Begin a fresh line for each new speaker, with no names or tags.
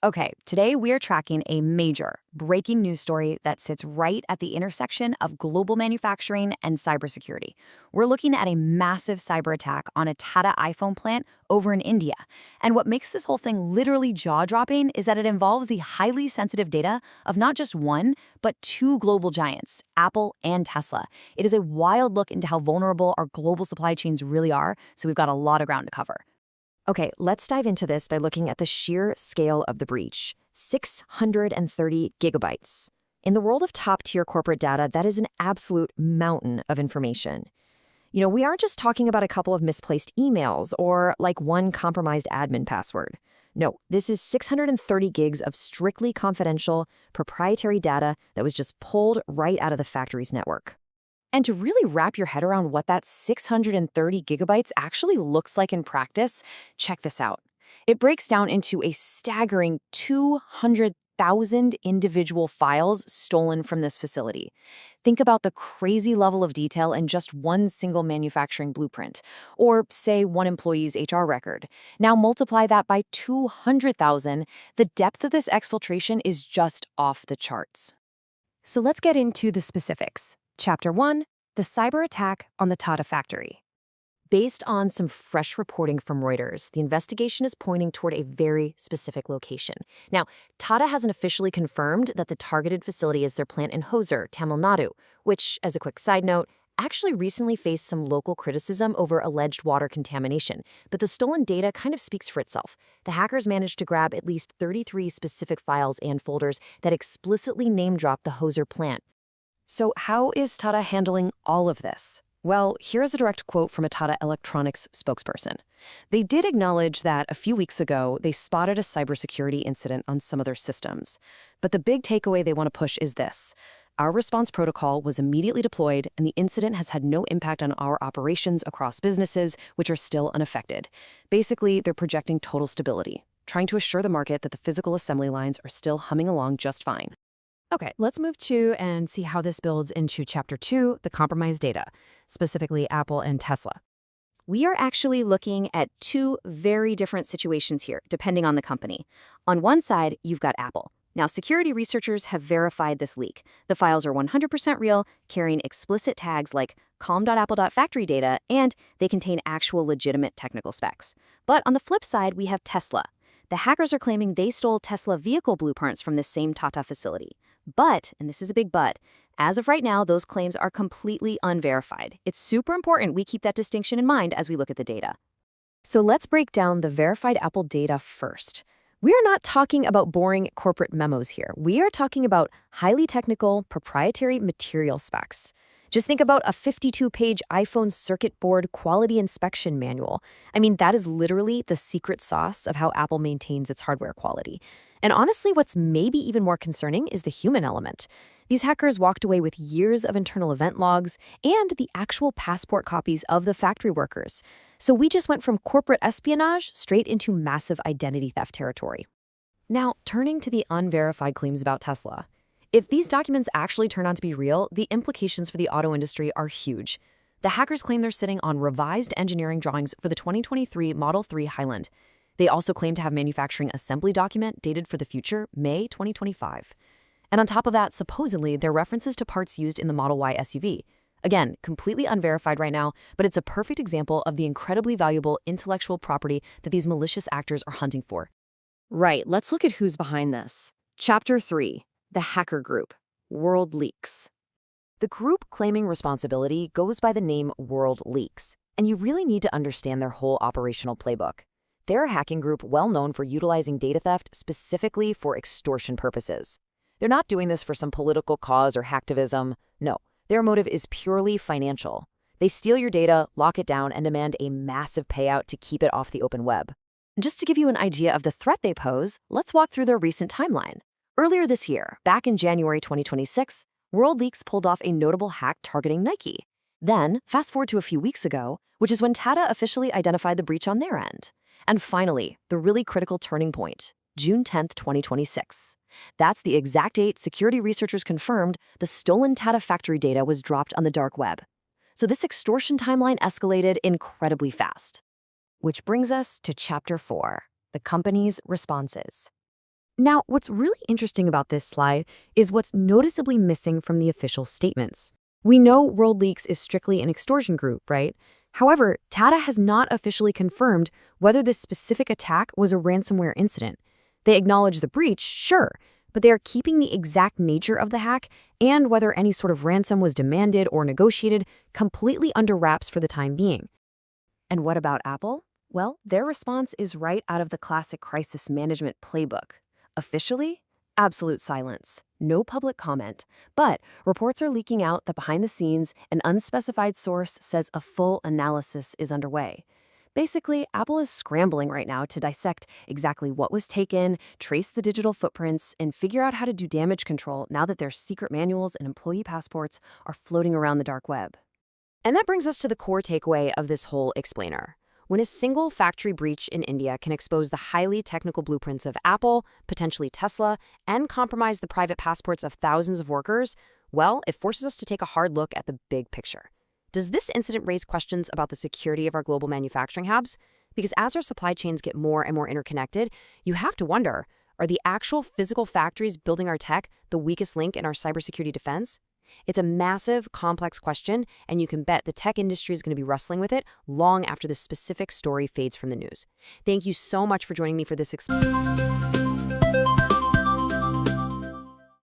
Okay, today we are tracking a major breaking news story that sits right at the intersection of global manufacturing and cybersecurity. We're looking at a massive cyber attack on a Tata iPhone plant over in India. And what makes this whole thing literally jaw-dropping is that it involves the highly sensitive data of not just one, but two global giants, Apple and Tesla. It is a wild look into how vulnerable our global supply chains really are, so we've got a lot of ground to cover.
Okay, let's dive into this by looking at the sheer scale of the breach. 630 gigabytes. In the world of top-tier corporate data, that is an absolute mountain of information. We aren't just talking about a couple of misplaced emails or like one compromised admin password. No, this is 630 gigs of strictly confidential, proprietary data that was just pulled right out of the factory's network.
And to really wrap your head around what that 630 gigabytes actually looks like in practice, check this out. It breaks down into a staggering 200,000 individual files stolen from this facility. Think about the crazy level of detail in just one single manufacturing blueprint, or say one employee's HR record. Now multiply that by 200,000, the depth of this exfiltration is just off the charts.
So let's get into the specifics. Chapter 1, the cyber attack on the Tata factory. Based on some fresh reporting from Reuters, the investigation is pointing toward a very specific location. Now, Tata hasn't officially confirmed that the targeted facility is their plant in Hosur, Tamil Nadu, which, as a quick side note, actually recently faced some local criticism over alleged water contamination, but the stolen data kind of speaks for itself. The hackers managed to grab at least 33 specific files and folders that explicitly name-drop the Hosur plant. So how is Tata handling all of this? Well, here's a direct quote from a Tata Electronics spokesperson. They did acknowledge that a few weeks ago, they spotted a cybersecurity incident on some of their systems. But the big takeaway they want to push is this. Our response protocol was immediately deployed, and the incident has had no impact on our operations across businesses, which are still unaffected. Basically, they're projecting total stability, trying to assure the market that the physical assembly lines are still humming along just fine. Okay, let's move to and see how this builds into Chapter 2, the compromised data, specifically Apple and Tesla.
We are actually looking at two very different situations here, depending on the company. On one side, you've got Apple. Now, security researchers have verified this leak. The files are 100% real, carrying explicit tags like com.apple.factory data, and they contain actual legitimate technical specs. But on the flip side, we have Tesla. The hackers are claiming they stole Tesla vehicle blueprints from this same Tata facility. But, and this is a big but, as of right now, those claims are completely unverified. It's super important we keep that distinction in mind as we look at the data.
So let's break down the verified Apple data first. We are not talking about boring corporate memos here. We are talking about highly technical, proprietary material specs. Just think about a 52-page iPhone circuit board quality inspection manual. I mean, that is literally the secret sauce of how Apple maintains its hardware quality. And honestly, what's maybe even more concerning is the human element. These hackers walked away with years of internal event logs and the actual passport copies of the factory workers. So we just went from corporate espionage straight into massive identity theft territory. Now, turning to the unverified claims about Tesla. If these documents actually turn out to be real, the implications for the auto industry are huge. The hackers claim they're sitting on revised engineering drawings for the 2023 Model 3 Highland. They also claim to have manufacturing assembly document dated for the future, May 2025. And on top of that, supposedly, there are references to parts used in the Model Y SUV. Again, completely unverified right now, but it's a perfect example of the incredibly valuable intellectual property that these malicious actors are hunting for.
Right, let's look at who's behind this. Chapter 3, the hacker group, World Leaks.
The group claiming responsibility goes by the name World Leaks, and you really need to understand their whole operational playbook. They're a hacking group well known for utilizing data theft specifically for extortion purposes. They're not doing this for some political cause or hacktivism. No, their motive is purely financial. They steal your data, lock it down, and demand a massive payout to keep it off the open web.
Just to give you an idea of the threat they pose, let's walk through their recent timeline. Earlier this year, back in January 2026, World Leaks pulled off a notable hack targeting Nike. Then, fast forward to a few weeks ago, which is when Tata officially identified the breach on their end. And finally, the really critical turning point, June 10th, 2026. That's the exact date security researchers confirmed the stolen Tata factory data was dropped on the dark web. So this extortion timeline escalated incredibly fast.
Which brings us to Chapter 4, the company's responses.
Now, what's really interesting about this slide is what's noticeably missing from the official statements. We know World Leaks is strictly an extortion group, right? However, Tata has not officially confirmed whether this specific attack was a ransomware incident. They acknowledge the breach, sure, but they are keeping the exact nature of the hack and whether any sort of ransom was demanded or negotiated completely under wraps for the time being. And what about Apple? Well, their response is right out of the classic crisis management playbook. Officially, absolute silence, no public comment. But reports are leaking out that behind the scenes, an unspecified source says a full analysis is underway. Basically, Apple is scrambling right now to dissect exactly what was taken, trace the digital footprints, and figure out how to do damage control now that their secret manuals and employee passports are floating around the dark web.
And that brings us to the core takeaway of this whole explainer. When a single factory breach in India can expose the highly technical blueprints of Apple, potentially Tesla, and compromise the private passports of thousands of workers, well, it forces us to take a hard look at the big picture. Does this incident raise questions about the security of our global manufacturing hubs? Because as our supply chains get more and more interconnected, you have to wonder, are the actual physical factories building our tech the weakest link in our cybersecurity defense? It's a massive, complex question, and you can bet the tech industry is going to be wrestling with it long after this specific story fades from the news. Thank you so much for joining me for this experience.